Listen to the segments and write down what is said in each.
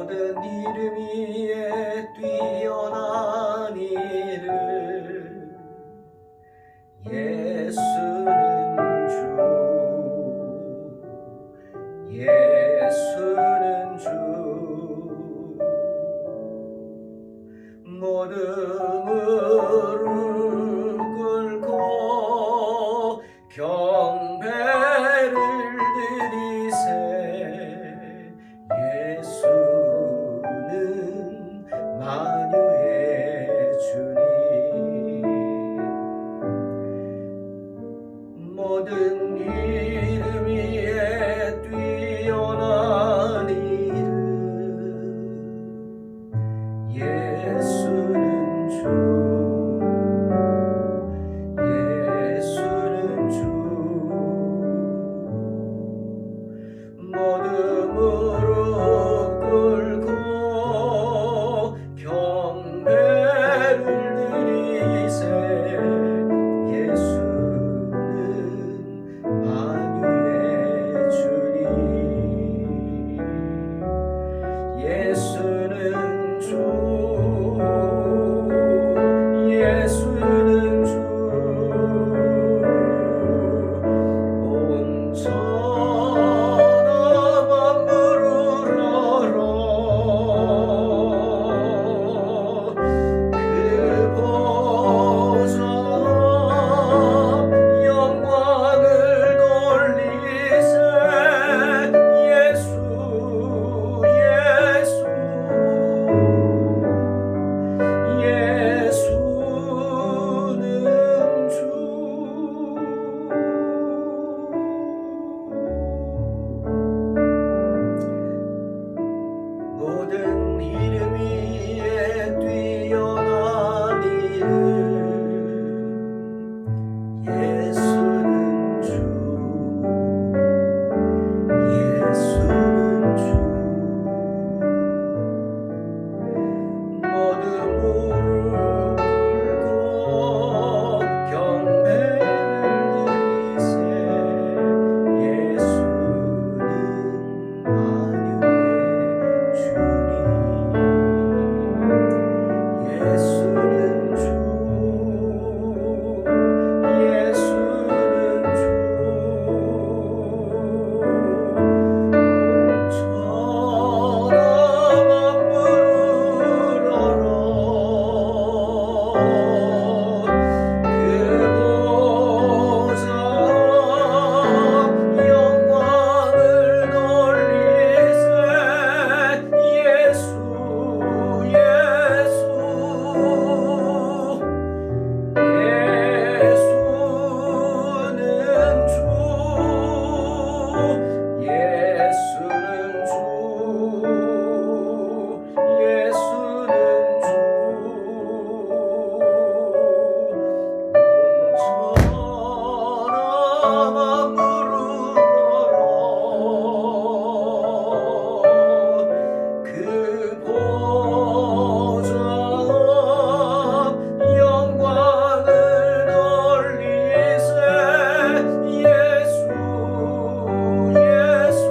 모든 이름 위에 뛰어난 이름 예수는 주 예수는 주 모든 무릎 꿇고 경배를 드리세 예수는 만유의 주님 모든 이름 위에 뛰어난 이름 예수는 주 예수는 주 모든 무릎 꿇고 경배를 드리세 예수는 만유의 주님 예수는 주 예수는 주 온 천하 만물을 알아 그 보좌 영광을 돌리세 예수 예수 예수는 주 모든 이름 위에 뛰어난 이름 예수는 주 예수는 주 모든 무릎 꿇고 경배를 드리세 예수는 만유의 주님 예수는 주 예수는 주 온 천하 만물을 알아 그 보좌 영광을 돌리세 예수 예수 예수는 주 예수는 주 예수는 주 온 천하 만물을 알아 그 보좌 영광을 돌리세 예수 예수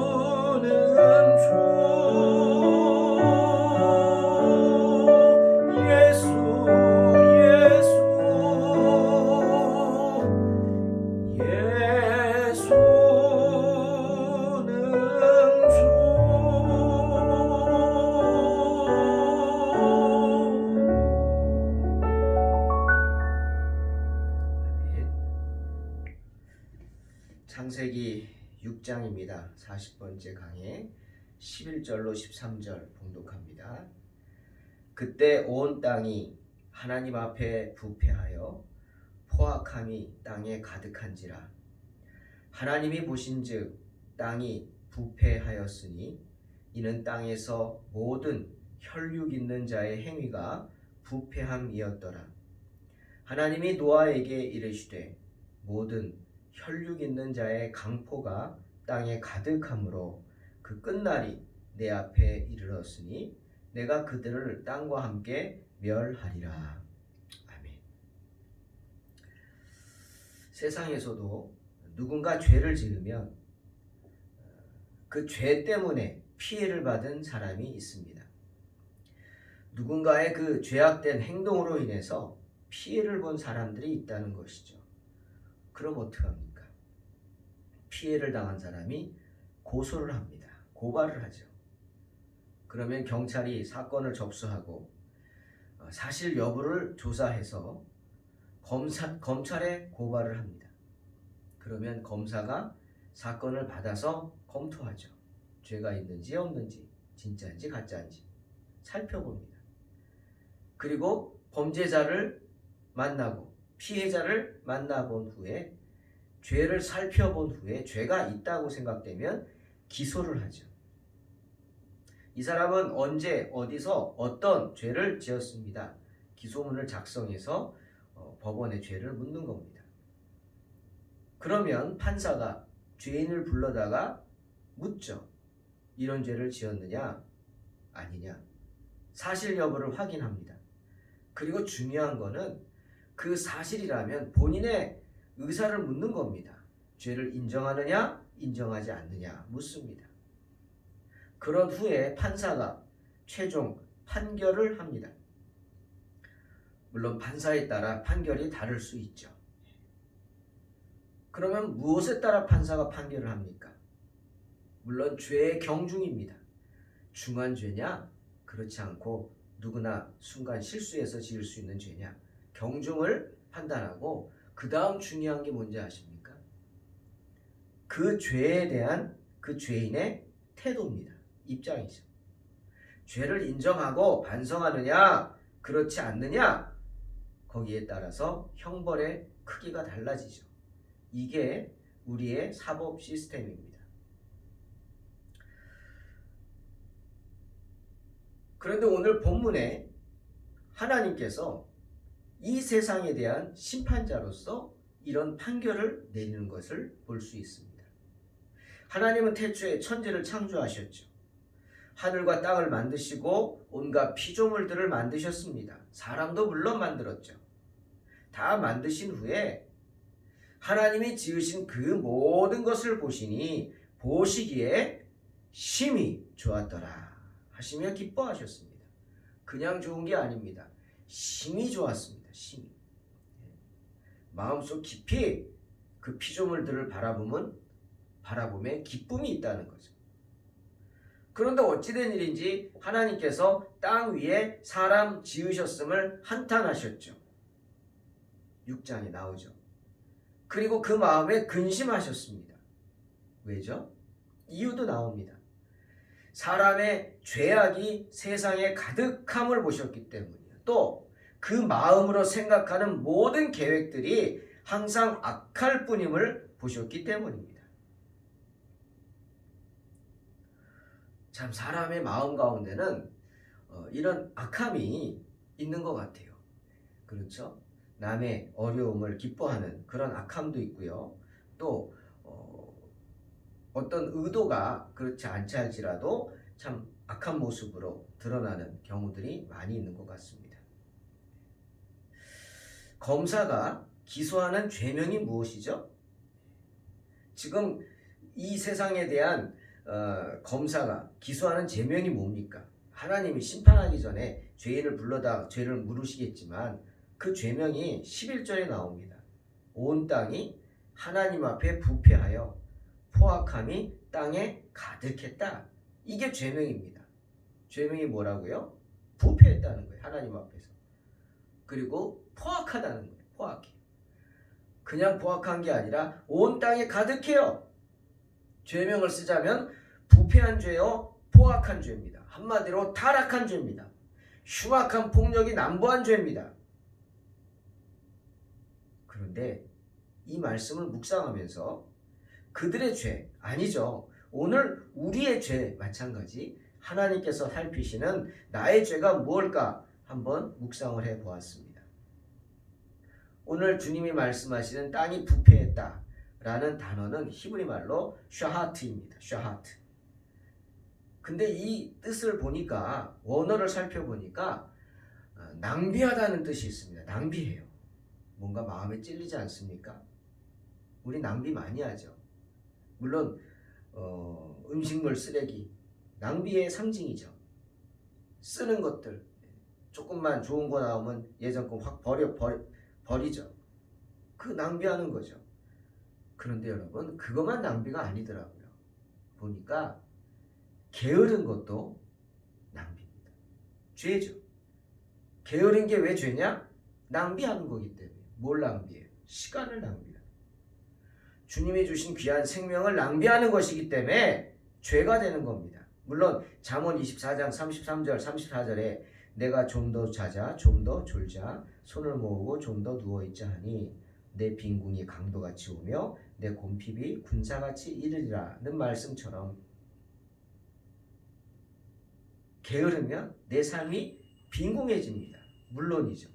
예수는 주 예수 예수 예수는 주 창세기 6장입니다. 40번째 강의 11절로 13절 봉독합니다. 그때 온 땅이 하나님 앞에 부패하여 포악함이 땅에 가득한지라 하나님이 보신즉 땅이 부패하였으니 이는 땅에서 모든 혈육 있는 자의 행위가 부패함이었더라. 하나님이 노아에게 이르시되 모든 혈육 있는 자의 강포가 땅에 가득하므로 그 끝날이 내 앞에 이르렀으니 내가 그들을 땅과 함께 멸하리라. 아멘. 세상에서도 누군가 죄를 지으면 그 죄 때문에 피해를 받은 사람이 있습니다. 누군가의 그 죄악된 행동으로 인해서 피해를 본 사람들이 있다는 것이죠. 그럼 어떡합니까? 피해를 당한 사람이 고소를 합니다. 고발을 하죠. 그러면 경찰이 사건을 접수하고 사실 여부를 조사해서 검찰에 고발을 합니다. 그러면 검사가 사건을 받아서 검토하죠. 죄가 있는지 없는지, 진짜인지 가짜인지 살펴봅니다. 그리고 범죄자를 만나고 피해자를 만나본 후에 죄를 살펴본 후에 죄가 있다고 생각되면 기소를 하죠. 이 사람은 언제 어디서 어떤 죄를 지었습니다. 기소문을 작성해서 법원에 죄를 묻는 겁니다. 그러면 판사가 죄인을 불러다가 묻죠. 이런 죄를 지었느냐 아니냐 사실 여부를 확인합니다. 그리고 중요한 거는 그 사실이라면 본인의 의사를 묻는 겁니다. 죄를 인정하느냐 인정하지 않느냐 묻습니다. 그런 후에 판사가 최종 판결을 합니다. 물론 판사에 따라 판결이 다를 수 있죠. 그러면 무엇에 따라 판사가 판결을 합니까? 물론 죄의 경중입니다. 중한 죄냐? 그렇지 않고 누구나 순간 실수해서 지을 수 있는 죄냐? 경중을 판단하고 그 다음 중요한 게 뭔지 아십니까? 그 죄에 대한 그 죄인의 태도입니다. 입장이죠. 죄를 인정하고 반성하느냐 그렇지 않느냐 거기에 따라서 형벌의 크기가 달라지죠. 이게 우리의 사법 시스템입니다. 그런데 오늘 본문에 하나님께서 이 세상에 대한 심판자로서 이런 판결을 내리는 것을 볼 수 있습니다. 하나님은 태초에 천지를 창조하셨죠. 하늘과 땅을 만드시고 온갖 피조물들을 만드셨습니다. 사람도 물론 만들었죠. 다 만드신 후에 하나님이 지으신 그 모든 것을 보시기에 심히 좋았더라 하시며 기뻐하셨습니다. 그냥 좋은 게 아닙니다. 심히 좋았습니다. 심히. 마음속 깊이 그 피조물들을 바라보면 기쁨이 있다는 거죠. 그런데 어찌된 일인지 하나님께서 땅 위에 사람 지으셨음을 한탄하셨죠. 6장에 나오죠. 그리고 그 마음에 근심하셨습니다. 왜죠? 이유도 나옵니다. 사람의 죄악이 세상에 가득함을 보셨기 때문이에요. 또 그 마음으로 생각하는 모든 계획들이 항상 악할 뿐임을 보셨기 때문입니다. 참 사람의 마음 가운데는 이런 악함이 있는 것 같아요. 그렇죠? 남의 어려움을 기뻐하는 그런 악함도 있고요. 또 어떤 의도가 그렇지 않지 할지라도 참 악한 모습으로 드러나는 경우들이 많이 있는 것 같습니다. 검사가 기소하는 죄명이 무엇이죠? 지금 이 세상에 대한 검사가 기소하는 죄명이 뭡니까? 하나님이 심판하기 전에 죄인을 불러다 죄를 물으시겠지만 그 죄명이 11절에 나옵니다. 온 땅이 하나님 앞에 부패하여 포악함이 땅에 가득했다. 이게 죄명입니다. 죄명이 뭐라고요? 부패했다는 거예요. 하나님 앞에서. 그리고 포악하다는 거예요. 포악해. 그냥 포악한 게 아니라 온 땅에 가득해요. 죄명을 쓰자면 부패한 죄요, 포악한 죄입니다. 한마디로 타락한 죄입니다. 흉악한 폭력이 난무한 죄입니다. 그런데 이 말씀을 묵상하면서 그들의 죄 아니죠. 오늘 우리의 죄 마찬가지 하나님께서 살피시는 나의 죄가 무엇일까 한번 묵상을 해보았습니다. 오늘 주님이 말씀하시는 땅이 부패했다 라는 단어는 히브리 말로 샤하트입니다. 샤하트. 근데 이 뜻을 보니까 원어를 살펴보니까 낭비하다는 뜻이 있습니다. 낭비해요. 뭔가 마음에 찔리지 않습니까? 우리 낭비 많이 하죠. 물론 음식물 쓰레기 낭비의 상징이죠. 쓰는 것들 조금만 좋은 거 나오면 예전 거 확 버리죠. 그 낭비하는 거죠. 그런데 여러분 그것만 낭비가 아니더라고요. 보니까 게으른 것도 낭비입니다. 죄죠. 게으른 게 왜 죄냐? 낭비하는 거기 때문에. 뭘 낭비해요? 시간을 낭비해요. 주님이 주신 귀한 생명을 낭비하는 것이기 때문에 죄가 되는 겁니다. 물론 잠언 24장 33절 34절에 내가 좀 더 자자 좀 더 졸자 손을 모으고 좀 더 누워있자 하니 내 빈궁이 강도같이 오며 내 곰핍이 군사같이 이르리라는 말씀처럼 게으르면 내 삶이 빈궁해집니다. 물론이죠.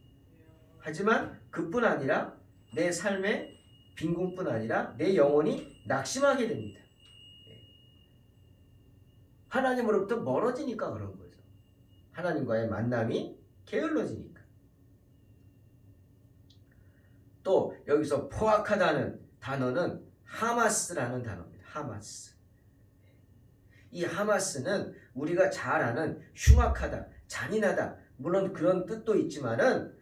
하지만 그뿐 아니라 내 삶의 빈궁뿐 아니라 내 영혼이 낙심하게 됩니다. 하나님으로부터 멀어지니까 그런 거죠. 하나님과의 만남이 게을러지니까. 또 여기서 포악하다는 단어는 하마스라는 단어입니다. 하마스. 이 하마스는 우리가 잘 아는 흉악하다, 잔인하다 물론 그런 뜻도 있지만은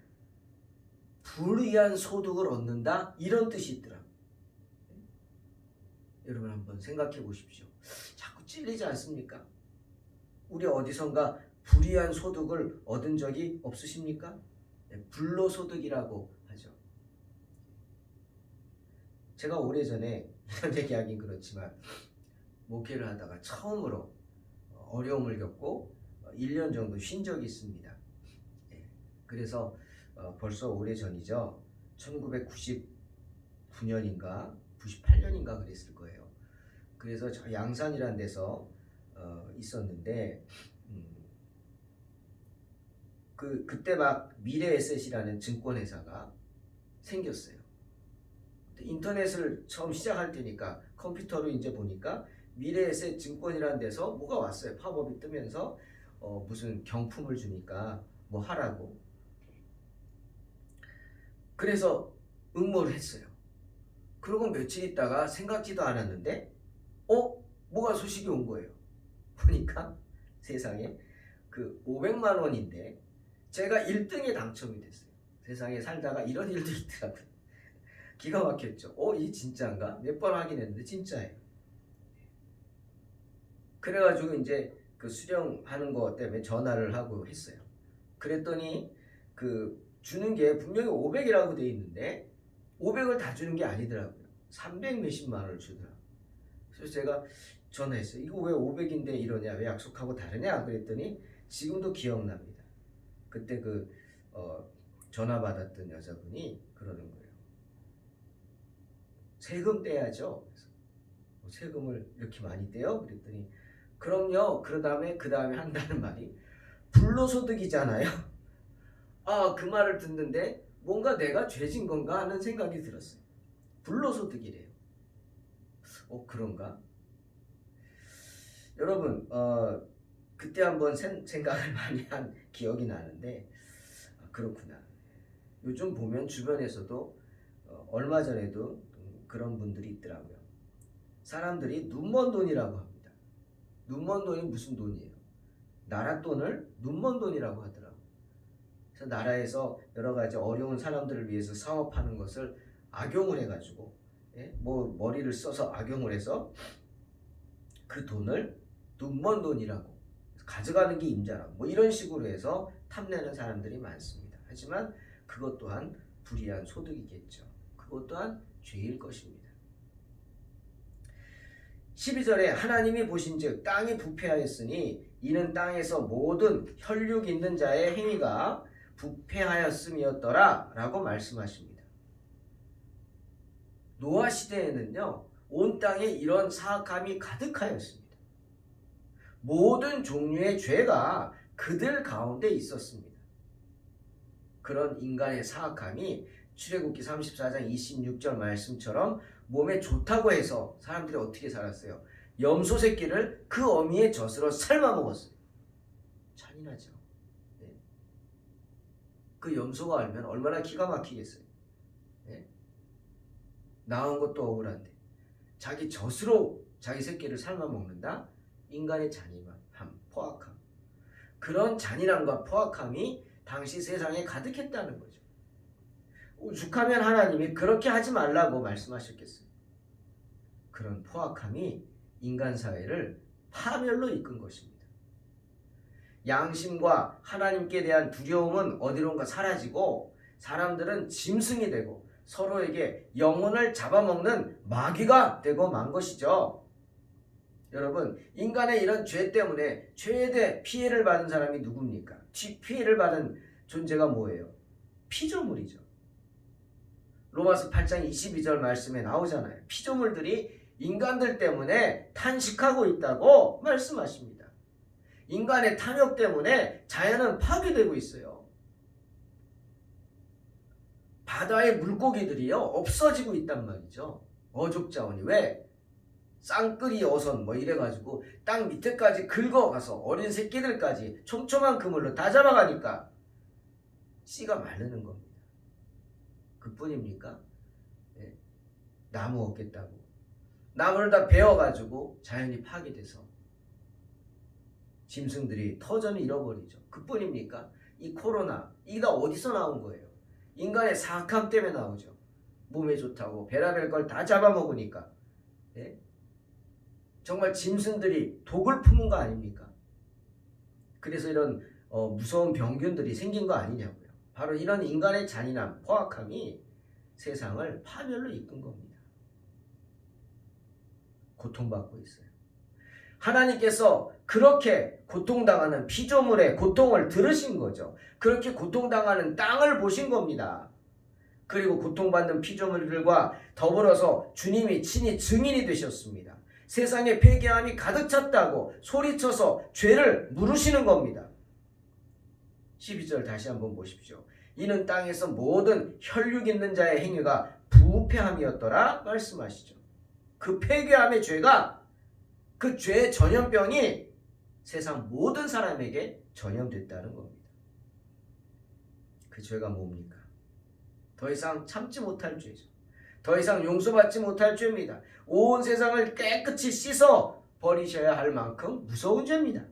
불의한 소득을 얻는다 이런 뜻이 있더라고요. 여러분 한번 생각해 보십시오. 자꾸 찔리지 않습니까? 우리 어디선가 불의한 소득을 얻은 적이 없으십니까? 불로소득이라고 하죠. 제가 오래전에 이런 얘기하긴 그렇지만 목회를 하다가 처음으로 어려움을 겪고 1년 정도 쉰 적이 있습니다. 그래서 벌써 오래전이죠. 1999년인가 98년인가 그랬을 거예요. 그래서 저 양산이라는 데서 있었는데 그때 막 미래에셋이라는 증권회사가 생겼어요. 인터넷을 처음 시작할 때니까 컴퓨터로 이제 보니까 미래에셋 증권이라는 데서 뭐가 왔어요. 팝업이 뜨면서 무슨 경품을 주니까 뭐 하라고. 그래서 응모를 했어요. 그러고 며칠 있다가 생각지도 않았는데 뭐가 소식이 온 거예요. 보니까 세상에 그 500만 원인데 제가 1등에 당첨이 됐어요. 세상에 살다가 이런 일도 있더라고요. 기가 막혔죠. 이 진짜인가? 몇 번 확인했는데 진짜예요. 그래가지고 이제 그 수령하는 거 때문에 전화를 하고 했어요. 그랬더니 그 주는 게 분명히 500이라고 돼 있는데 500을 다 주는 게 아니더라고요. 300 몇십만 원을 주더라고요. 그래서 제가 전화했어요. 이거 왜 500인데 이러냐? 왜 약속하고 다르냐? 그랬더니 지금도 기억납니다. 그때 전화 받았던 여자분이 그러는 거예요. 세금 떼야죠. 그래서 세금을 이렇게 많이 떼요? 그랬더니 그럼요. 그 다음에 한다는 말이 불로소득이잖아요. 그 말을 듣는데 뭔가 내가 죄진 건가 하는 생각이 들었어요. 불로소득이래요. 그런가? 여러분 그때 한번 생각을 많이 한 기억이 나는데 그렇구나. 요즘 보면 주변에서도 얼마 전에도 그런 분들이 있더라고요. 사람들이 눈먼 돈이라고 합니다. 눈먼 돈이 무슨 돈이에요? 나라 돈을 눈먼 돈이라고 하더라고요. 그래서 나라에서 여러 가지 어려운 사람들을 위해서 사업하는 것을 악용을 해가지고 뭐 머리를 써서 악용을 해서 그 돈을 눈먼 돈이라고 가져가는 게 임자라고 뭐 이런 식으로 해서 탐내는 사람들이 많습니다. 하지만 그것 또한 불의한 소득이겠죠. 그것 또한 죄일 것입니다. 12절에 하나님이 보신즉 땅이 부패하였으니 이는 땅에서 모든 혈육 있는 자의 행위가 부패하였음이었더라 라고 말씀하십니다. 노아 시대에는요 온 땅에 이런 사악함이 가득하였습니다. 모든 종류의 죄가 그들 가운데 있었습니다. 그런 인간의 사악함이 출애굽기 34장 26절 말씀처럼 몸에 좋다고 해서 사람들이 어떻게 살았어요? 염소 새끼를 그 어미의 젖으로 삶아 먹었어요. 잔인하죠. 네. 그 염소가 알면 얼마나 기가 막히겠어요. 네. 낳은 것도 억울한데 자기 젖으로 자기 새끼를 삶아 먹는다? 인간의 잔인함, 포악함. 그런 잔인함과 포악함이 당시 세상에 가득했다는 거죠. 오죽하면 하나님이 그렇게 하지 말라고 말씀하셨겠어요. 그런 포악함이 인간 사회를 파멸로 이끈 것입니다. 양심과 하나님께 대한 두려움은 어디론가 사라지고 사람들은 짐승이 되고 서로에게 영혼을 잡아먹는 마귀가 되고 만 것이죠. 여러분, 인간의 이런 죄 때문에 최대 피해를 받은 사람이 누굽니까? 피해를 받은 존재가 뭐예요? 피조물이죠. 로마서 8장 22절 말씀에 나오잖아요. 피조물들이 인간들 때문에 탄식하고 있다고 말씀하십니다. 인간의 탐욕 때문에 자연은 파괴되고 있어요. 바다의 물고기들이요 없어지고 있단 말이죠. 어족자원이. 왜? 쌍끌이 어선 뭐 이래가지고 땅 밑에까지 긁어가서 어린 새끼들까지 촘촘한 그물로 다 잡아가니까 씨가 마르는 겁니다. 그뿐입니까? 예. 나무 없겠다고 나무를 다 베어가지고 자연이 파괴돼서 짐승들이 터전을 잃어버리죠. 그뿐입니까? 이 코로나 이게 다 어디서 나온 거예요? 인간의 사악함 때문에 나오죠. 몸에 좋다고 별의별 걸 다 잡아먹으니까. 예? 정말 짐승들이 독을 품은 거 아닙니까? 그래서 이런 무서운 병균들이 생긴 거 아니냐고요. 바로 이런 인간의 잔인함, 포악함이 세상을 파멸로 이끈 겁니다. 고통받고 있어요. 하나님께서 그렇게 고통당하는 피조물의 고통을 들으신 거죠. 그렇게 고통당하는 땅을 보신 겁니다. 그리고 고통받는 피조물들과 더불어서 주님이 친히 증인이 되셨습니다. 세상에 폐괴함이 가득 찼다고 소리쳐서 죄를 물으시는 겁니다. 12절 다시 한번 보십시오. 이는 땅에서 모든 혈육 있는 자의 행위가 부패함이었더라 말씀하시죠. 그 폐괴함의 죄가, 그 죄의 전염병이 세상 모든 사람에게 전염됐다는 겁니다. 그 죄가 뭡니까? 더 이상 참지 못할 죄죠. 더 이상 용서받지 못할 죄입니다. 온 세상을 깨끗이 씻어 버리셔야 할 만큼 무서운 죄입니다.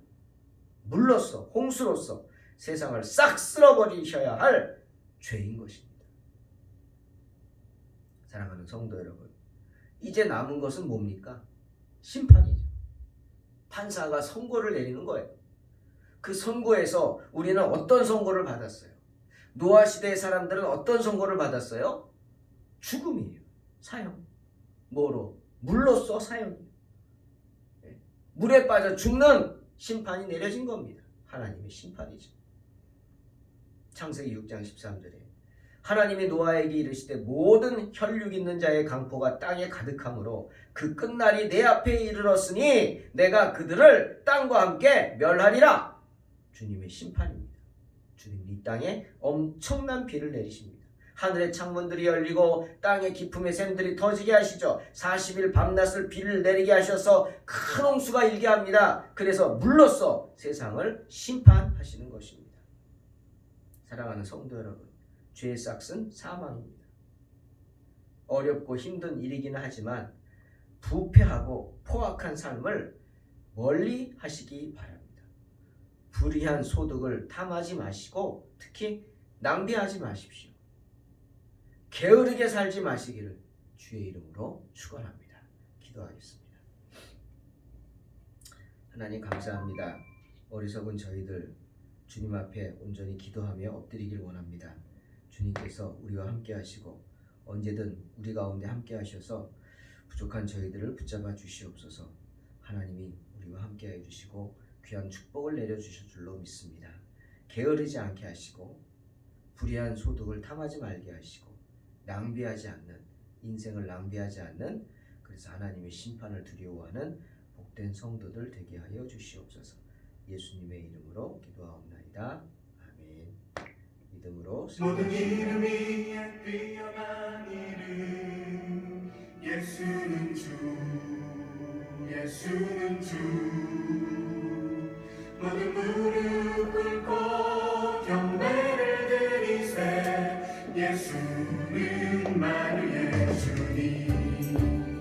물로써, 홍수로써 세상을 싹 쓸어버리셔야 할 죄인 것입니다. 사랑하는 성도 여러분, 이제 남은 것은 뭡니까? 심판이죠. 판사가 선고를 내리는 거예요. 그 선고에서 우리는 어떤 선고를 받았어요? 노아 시대의 사람들은 어떤 선고를 받았어요? 죽음이에요. 사형. 뭐로? 물로써 사형이에요. 물에 빠져 죽는 심판이 내려진 겁니다. 하나님의 심판이죠. 창세기 6장 13절에 하나님이 노아에게 이르시되 모든 혈육 있는 자의 강포가 땅에 가득하므로 그 끝날이 내 앞에 이르렀으니 내가 그들을 땅과 함께 멸하리라. 주님의 심판입니다. 주님 이 땅에 엄청난 비를 내리십니다. 하늘의 창문들이 열리고 땅의 깊음의 샘들이 터지게 하시죠. 40일 밤낮을 비를 내리게 하셔서 큰 홍수가 일게 합니다. 그래서 물로써 세상을 심판하시는 것입니다. 사랑하는 성도 여러분, 죄의 싹은 사망입니다. 어렵고 힘든 일이기는 하지만 부패하고 포악한 삶을 멀리 하시기 바랍니다. 불의한 소득을 탐하지 마시고 특히 낭비하지 마십시오. 게으르게 살지 마시기를 주의 이름으로 축원합니다. 기도하겠습니다. 하나님 감사합니다. 어리석은 저희들 주님 앞에 온전히 기도하며 엎드리길 원합니다. 주님께서 우리와 함께 하시고 언제든 우리 가운데 함께 하셔서 부족한 저희들을 붙잡아 주시옵소서. 하나님이 우리와 함께 해 주시고 귀한 축복을 내려주실 줄로 믿습니다. 게으르지 않게 하시고 불의한 소득을 탐하지 말게 하시고 낭비하지 않는, 인생을 낭비하지 않는, 그래서 하나님의 심판을 두려워하는 복된 성도들 되게 하여 주시옵소서. 예수님의 이름으로 기도하옵나이다. 아멘. 믿음으로 모든 이름 위에 뛰어난 이름 예수는 주, 예수는 주. 모든 무릎 꿇고 경배를 드리세 예수는 만유의 주님